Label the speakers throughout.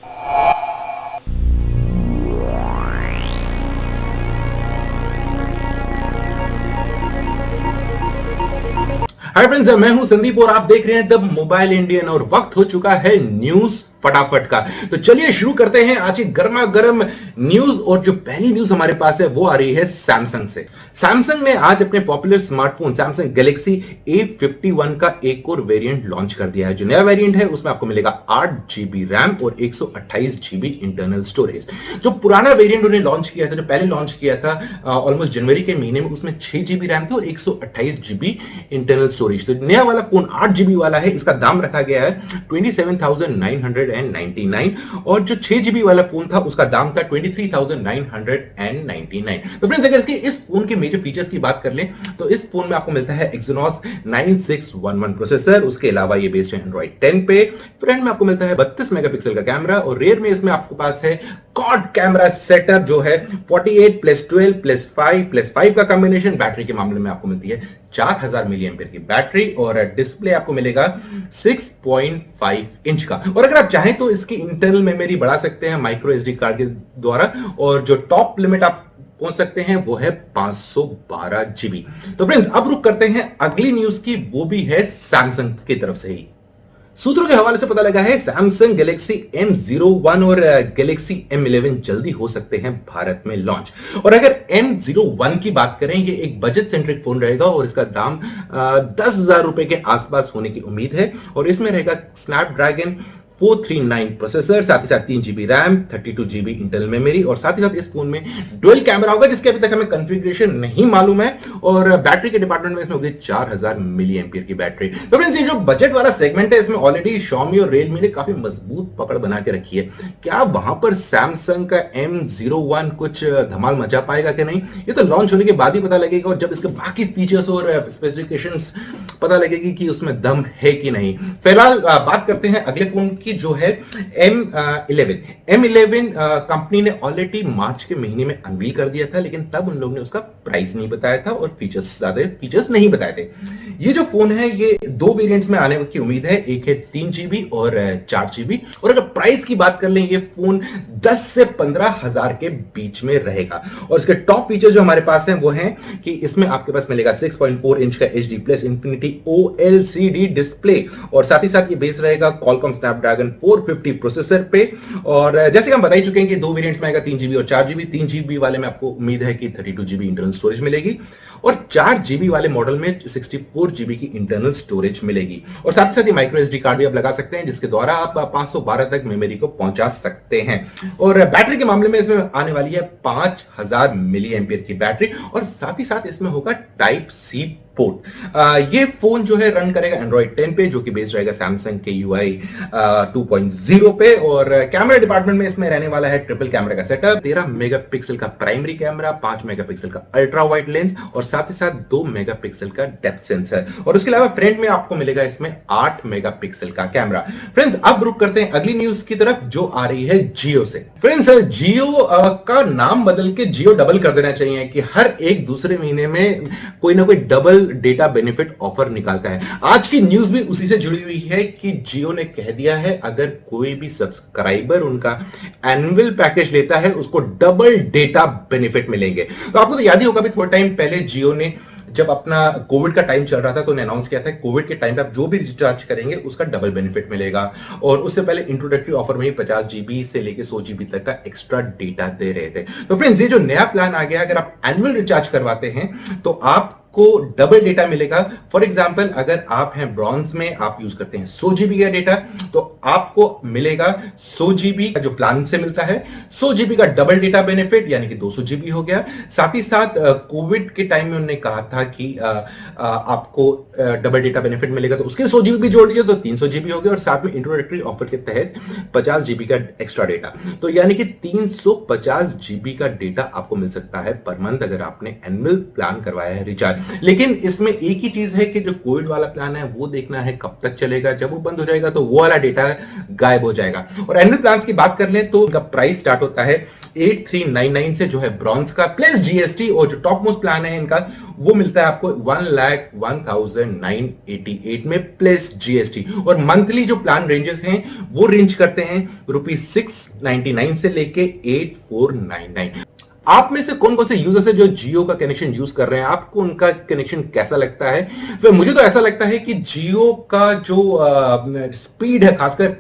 Speaker 1: Hi friends, मैं हूं संदीप और आप देख रहे हैं द मोबाइल इंडियन और वक्त हो चुका है न्यूज फटाफट का। तो चलिए शुरू करते हैं आज की गर्मा गर्म न्यूज। और जो पहली न्यूज हमारे पास है वो आ रही है सैमसंग से। सैमसंग ने आज अपने popular smartphone Samsung Galaxy A51 का एक और वेरिएंट लॉन्च कर दिया है। जो नया वेरिएंट है उसमें आपको मिलेगा 8 GB रैम और 128 GB इंटरनल स्टोरेज। जो पुराना वेरिएंट उन्हें लॉन्च किया था, जो पहले लॉन्च किया था ऑलमोस्ट जनवरी के महीने में, उसमें 6 GB रैम थी और 128 GB इंटरनल स्टोरेज। तो नया वाला फोन 8 GB वाला है, इसका दाम रखा गया है 27,999 और जो 6 GB वाला फोन था उसका दाम था 23,999। तो फ्रेंड्स, अगर इस फोन के मेजर फीचर्स की बात कर लें तो इस फोन में आपको मिलता है Exynos 9611 प्रोसेसर। उसके अलावा ये बेस्ड है Android 10 पे। फ्रंट में आपको मिलता है 32 मेगापिक्सल का कैमरा और रेयर में इसमें आपके पास है क्वाड कैमरा सेटअप जो है 48+12+5+5 का कॉम्बिनेशन। बैटरी के मामले में आपको मिलती है 4000 मिली एम्पियर की बैटरी और डिस्प्ले आपको मिलेगा 6.5 इंच का। और अगर आप चाहें तो इसकी इंटरनल मेमोरी बढ़ा सकते हैं माइक्रो एसडी कार्ड के द्वारा और जो टॉप लिमिट आप पहुंच सकते हैं वो है 512 GB। तो फ्रेंड्स, अब रुक करते हैं अगली न्यूज की, वो भी है सैमसंग की तरफ से ही। सूत्रों के हवाले से पता लगा है सैमसंग गैलेक्सी M01 और गैलेक्सी M11 जल्दी हो सकते हैं भारत में लॉन्च। और अगर M01 की बात करें, ये एक बजट सेंट्रिक फोन रहेगा और इसका दाम 10,000 रुपए के आसपास होने की उम्मीद है और इसमें रहेगा स्नैपड्रैगन 439 प्रोसेसर, साथ ही साथ 3 GB RAM, 32 GB internal memory और साथ ही साथ इस फोन में डुअल कैमरा होगा जिसके अभी तक हमें कॉन्फ़िगरेशन नहीं मालूम है। और बैटरी के डिपार्टमेंट में इसमें होगी 4000 मिली एम्पियर की बैटरी। तो फ्रेंड्स, ये जो बजट वाला सेगमेंट है इसमें ऑलरेडी Xiaomi और Realme ने काफी मजबूत पकड़ बना के रखी है। क्या वहां पर सैमसंग का M01 कुछ धमाल मचा पाएगा कि नहीं, ये तो लॉन्च होने के बाद ही पता लगेगा और जब इसके बाकी फीचर्स और स्पेसिफिकेशंस पता लगेगी कि उसमें दम है कि नहीं। फिलहाल बात करते हैं अगले फोन की जो है M11 कंपनी ने ऑलरेडी मार्च के महीने में अनवील कर दिया था, लेकिन तब उन लोगों ने उसका प्राइस नहीं बताया था और ज्यादा फीचर्स नहीं बताए थे। ये जो फोन है ये दो वेरिएंट्स में आने की उम्मीद है, एक है 3 GB और 4 GB। और अगर प्राइस की बात कर लें, ये फोन 10 से 15,000 के बीच में रहेगा। और इसके टॉप फीचर जो हमारे पास हैं वो हैं कि इसमें आपके पास मिलेगा 6.4 इंच का HD+ इंफिनिटी OLCD डिस्प्ले और साथ ही साथ ये बेस रहेगा Qualcomm Snapdragon 450 प्रोसेसर पे। और जैसे कि हम बता ही चुके हैं कि दो वेरिएंट्स में आएगा 3 GB और 4 GB। 3 GB वाले में आपको उम्मीद है कि 32 GB इंटरनल स्टोरेज मिलेगी और 4 GB वाले मॉडल में 64 GB की इंटरनल स्टोरेज मिलेगी। और साथ ही साथ ये माइक्रो एसडी कार्ड भी आप लगा सकते हैं जिसके द्वारा आप 512 तक मेमोरी को पहुंचा सकते हैं। और बैटरी के मामले में इसमें आने वाली है 5000 मिली एम्पियर की बैटरी और साथ ही साथ इसमें होगा टाइप C पोर्ट। ये फोन जो है रन करेगा Android 10 पे जो कि बेस्ड रहेगा Samsung के UI 2.0 पे। और कैमरा डिपार्टमेंट में इसमें रहने वाला है ट्रिपल कैमरा का सेटअप, 13 मेगापिक्सल का प्राइमरी कैमरा, 5 मेगापिक्सल का अल्ट्रा वाइड लेंस और साथ ही साथ 2 मेगापिक्सल का डेप्थ सेंसर। और उसके अलावा फ्रंट में आपको मिलेगा इसमें 8 मेगापिक्सल का कैमरा। फ्रेंड्स, अब रुक करते हैं अगली न्यूज की तरफ जो आ रही है जियो से। फ्रेंड्स, जियो का नाम बदल के जियो डबल कर देना चाहिए कि हर एक दूसरे महीने में कोई ना कोई डबल डेटा बेनिफिट ऑफर निकालता है। आज की न्यूज भी उसी से जुड़ी हुई है कि जियो ने कह दिया है अगर कोई भी सब्सक्राइबर उनका एनुअल पैकेज लेता है उसको डबल डेटा बेनिफिट मिलेंगे। तो आपको तो याद ही होगा भी थोड़ा टाइम पहले जियो ने जब अपना कोविड का टाइम चल रहा था तो उन्हें अनाउंस किया था कोविड के टाइम पे आप जो भी रिचार्ज करेंगे उसका डबल बेनिफिट मिलेगा। और उससे पहले इंट्रोडक्टरी ऑफर में ही 50 GB से लेके 100 GB तक का एक्स्ट्रा डेटा दे रहे थे। तो फ्रेंड्स, ये जो नया प्लान आ गया, अगर आप एनुअल रिचार्ज करवाते हैं तो आप को डबल डेटा मिलेगा। फॉर एग्जाम्पल, अगर आप हैं ब्रॉन्ज में, आप यूज करते हैं 100 GB का डेटा, तो आपको मिलेगा 100 GB का जो प्लान से मिलता है 100 GB का डबल डेटा बेनिफिट यानी कि 200 GB हो गया। साथ ही साथ कोविड के टाइम में उन्होंने कहा था कि आपको डबल डेटा बेनिफिट मिलेगा तो उसके 100 GB भी जोड़ दिया तो 300 GB हो गया और साथ में इंट्रोडक्टरी ऑफर के तहत 50 GB का एक्स्ट्रा डेटा, तो यानी कि 350 GB का डेटा आपको मिल सकता है पर मंथ अगर आपने एनुअल प्लान करवाया है रिचार्ज। लेकिन इसमें एक ही चीज है कि जो कोविड वाला प्लान है वो देखना है कब तक चलेगा। जब वो बंद हो जाएगा तो वो वाला डेटा गायब हो जाएगा। और एनुअल प्लान की बात कर लें तो उनका प्राइस स्टार्ट होता है 8399 से जो है ब्रॉन्ज का प्लस जीएसटी, और जो टॉप मोस्ट प्लान है इनका वो मिलता है आपको 1,01,988 में प्लस जीएसटी। और मंथली जो प्लान रेंजेस हैं वो रेंज करते हैं ₹699 से लेके 8499। आप में से कौन कौन से यूजर्स है जो जियो का कनेक्शन यूज कर रहे हैं, आपको उनका कनेक्शन कैसा लगता है? फिर मुझे तो ऐसा लगता है कि जियो का जो स्पीड है, खासकर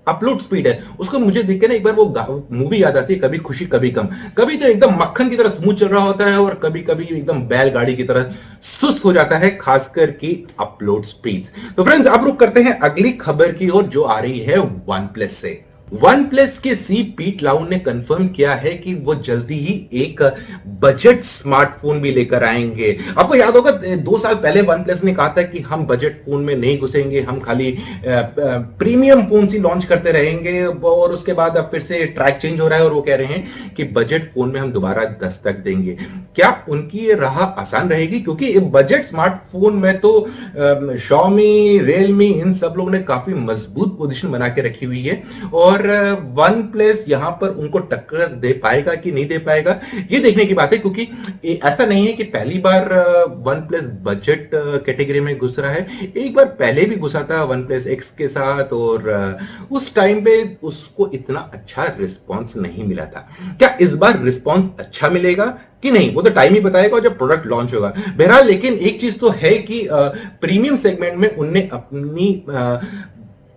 Speaker 1: अपलोड स्पीड है, उसको मुझे देख के ना एक बार वो मूवी याद आती है, कभी खुशी कभी गम। कभी तो एकदम मक्खन की तरह स्मूथ चल रहा होता है और कभी कभी एकदम बैलगाड़ी की तरह सुस्त हो जाता है, खासकर की अपलोड स्पीड्स। तो फ्रेंड्स, अब रुक करते हैं अगली खबर की ओर जो आ रही है वन प्लस से। वन प्लस के सी पीट लाउन ने कंफर्म किया है कि वो जल्दी ही एक बजट स्मार्टफोन भी लेकर आएंगे। आपको याद होगा 2 साल पहले वन प्लस ने कहा था कि हम बजट फोन में नहीं घुसेंगे, हम खाली प्रीमियम फोन ही लॉन्च करते रहेंगे, और उसके बाद अब फिर से ट्रैक चेंज हो रहा है और वो कह रहे हैं कि बजट फोन में हम दोबारा दस्तक देंगे। क्या उनकी ये राह आसान रहेगी? क्योंकि बजट स्मार्टफोन में तो Xiaomi, रियलमी, इन सब लोगों ने काफी मजबूत पोजीशन बना के रखी हुई है, और वन प्लस यहां पर उनको टक्कर दे पाएगा कि नहीं दे पाएगा ये देखने की बात है। क्योंकि ऐसा नहीं है कि पहली बार वन प्लस बजट कैटेगरी में घुस रहा है, एक बार पहले भी घुसा था वन प्लस एक्स के साथ, और उस टाइम पे उसको इतना अच्छा रिस्पॉन्स नहीं मिला था। क्या इस बार रिस्पॉन्स अच्छा मिलेगा कि नहीं, वो तो टाइम ही बताएगा जब प्रोडक्ट लॉन्च होगा। बहरहाल, लेकिन एक चीज तो है कि प्रीमियम सेगमेंट में उनने अपनी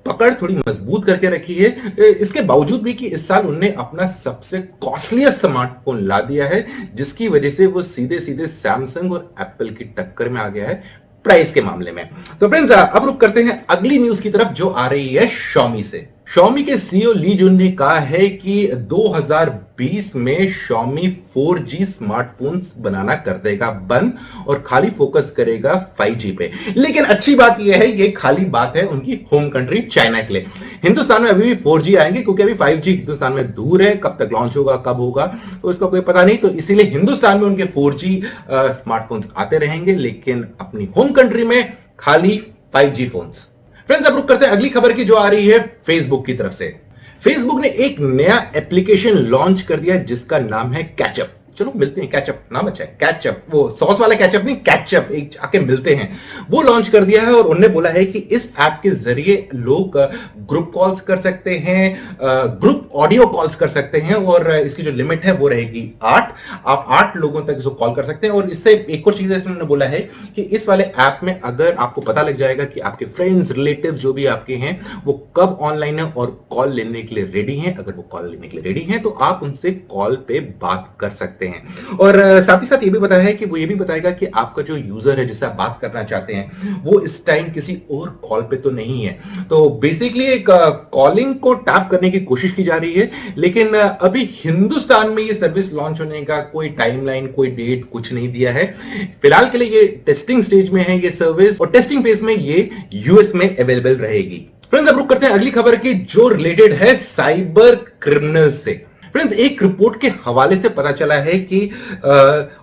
Speaker 1: पकड़ थोड़ी मजबूत करके रखी है, इसके बावजूद भी कि इस साल उनने अपना सबसे कॉस्टलीस्ट स्मार्टफोन ला दिया है, जिसकी वजह से वो सीधे सीधे सैमसंग और एप्पल की टक्कर में आ गया है प्राइस के मामले में। तो फ्रेंड्स, अब रुक करते हैं अगली न्यूज की तरफ जो आ रही है Xiaomi से। Xiaomi के सीईओ ली जुन ने कहा है कि 2020 में Xiaomi 4G स्मार्टफोन्स बनाना कर देगा बंद और खाली फोकस करेगा 5G पे। लेकिन अच्छी बात यह है, ये खाली बात है उनकी होम कंट्री चाइना के लिए। हिंदुस्तान में अभी भी 4G आएंगे, क्योंकि अभी 5G हिंदुस्तान में दूर है, कब तक लॉन्च होगा, कब होगा, तो इसका कोई पता नहीं। तो इसीलिए हिंदुस्तान में उनके 4G स्मार्टफोन्स आते रहेंगे, लेकिन अपनी होम कंट्री में खाली 5G फोन्स। फ्रेंड्स, अब रुक करते हैं अगली खबर की जो आ रही है फेसबुक की तरफ से। फेसबुक ने एक नया एप्लीकेशन लॉन्च कर दिया जिसका नाम है कैचअप। चलो मिलते हैं, कैचअप नाम अच्छा है, कैचअप, वो सॉस वाला कैचअप नहीं, कैचअप, एक आके मिलते हैं, वो लॉन्च कर दिया है। और उन्होंने बोला है कि इस ऐप के जरिए लोग ग्रुप कॉल्स कर सकते हैं, ग्रुप ऑडियो कॉल्स कर सकते हैं, और इसकी जो लिमिट है वो रहेगी 8। आप 8 लोगों तक इसको कॉल कर सकते हैं। और इससे एक और चीज उन्होंने बोला है कि इस वाले ऐप में अगर आपको पता लग जाएगा कि आपके फ्रेंड्स, रिलेटिव जो भी आपके हैं वो कब ऑनलाइन है और कॉल लेने के लिए रेडी हैं, अगर वो कॉल लेने के लिए रेडी हैं तो आप उनसे कॉल पे बात कर सकते हैं। और साथ ही साथ ये भी बताया है कि वो ये भी बताएगा कि आपका जो यूजर है जिससे आप बात करना चाहते हैं वो इस टाइम किसी और कॉल पे तो नहीं है। तो बेसिकली एक कॉलिंग को टैप करने की कोशिश की जा रही है, लेकिन अभी हिंदुस्तान में ये सर्विस लॉन्च होने का कोई टाइमलाइन, कोई डेट कुछ नहीं दिया है। फिलहाल के लिए ये टेस्टिंग स्टेज में है ये सर्विस, और टेस्टिंग फेज में ये यूएस में अवेलेबल रहेगी। फ्रेंड्स, अब रुक करते हैं अगली खबर की जो रिलेटेड है साइबर क्रिमिनल से। फ्रेंड्स, एक रिपोर्ट के हवाले से पता चला है कि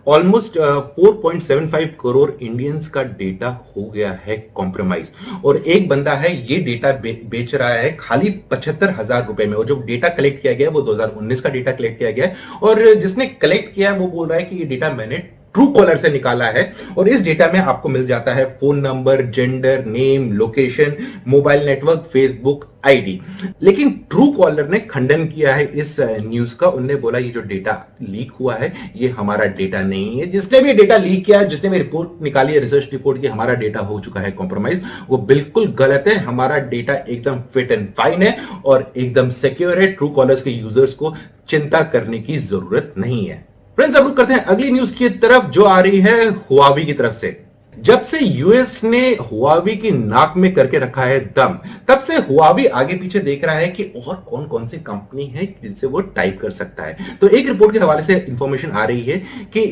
Speaker 1: ऑलमोस्ट 4.75 करोड़ इंडियंस का डेटा हो गया है कॉम्प्रोमाइज, और एक बंदा है ये डेटा बेच रहा है खाली 75,000 रुपए में। और जो डेटा कलेक्ट किया गया है वो 2019 का डेटा कलेक्ट किया गया है, और जिसने कलेक्ट किया है वो बोल रहा है कि ये डेटा मैंने ट्रू कॉलर से निकाला है। और इस डेटा में आपको मिल जाता है phone number, gender, name, location, mobile network, Facebook ID. लेकिन ट्रू कॉलर ने खंडन किया है इस न्यूज का। उन्होंने बोला ये जो डेटा लीक हुआ है ये हमारा डेटा नहीं है। जिसने भी डेटा लीक किया है, जिसने भी रिपोर्ट निकाली है, रिसर्च रिपोर्ट की हमारा डेटा हो चुका है कॉम्प्रोमाइज, वो बिल्कुल गलत है। हमारा डेटा एकदम फिट एंड फाइन है और एकदम सिक्योर है। ट्रू कॉलर्स के यूजर्स को चिंता करने की जरूरत नहीं है। फ्रेंड्स, अब रुक करते हैं अगली न्यूज की तरफ जो आ रही है हुआवी की तरफ से। जब से यूएस ने हुआवी की नाक में करके रखा है दम, तब से हुआवी आगे पीछे देख रहा है कि और कौन कौन सी कंपनी है जिनसे वो टाइप कर सकता है। तो एक रिपोर्ट के हवाले से इंफॉर्मेशन आ रही है कि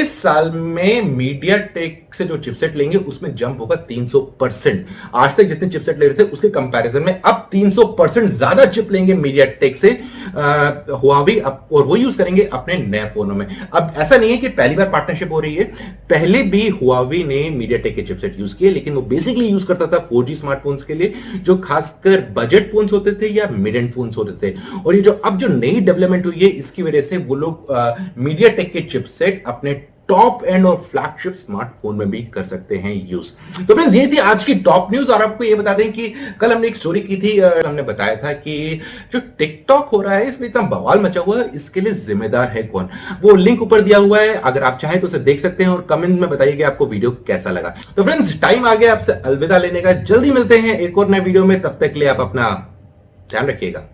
Speaker 1: इस साल में मीडिया टेक से जो चिपसेट लेंगे उसमें जंप होगा 300%। आज तक जितने चिपसेट ले रहे थे उसके कंपैरिजन में अब 300% ज्यादा चिप लेंगे मीडिया टेक से हुआवी, और वो यूज करेंगे अपने नए फोनों में। अब ऐसा नहीं है कि पहली बार पार्टनरशिप हो रही है, पहले भी हुआवी ने ने मीडियाटेक के चिपसेट यूज किए, लेकिन वो बेसिकली यूज करता था 4G स्मार्टफोन्स के लिए, जो खासकर बजट फोन्स होते थे या मिड एंड फोन्स होते थे। और ये जो अब जो नई डेवलपमेंट हुई है, इसकी वजह से वो लोग मीडियाटेक के चिपसेट अपने टॉप एंड और फ्लैगशिप स्मार्टफोन में भी कर सकते हैं यूज। तो फ्रेंड्स, ये थी आज की टॉप न्यूज। और आपको ये बता दें कि कल हमने एक स्टोरी की थी, हमने बताया था कि जो टिकटॉक हो रहा है इसमें इतना बवाल मचा हुआ है, इसके लिए जिम्मेदार है कौन। वो लिंक ऊपर दिया हुआ है, अगर आप चाहें तो उसे देख सकते हैं और कमेंट में बताइए कि आपको वीडियो कैसा लगा। तो फ्रेंड्स, टाइम आ गया आपसे अलविदा लेने का। जल्दी मिलते हैं एक और नए वीडियो में, तब तक के लिए आप अपना ध्यान रखिएगा।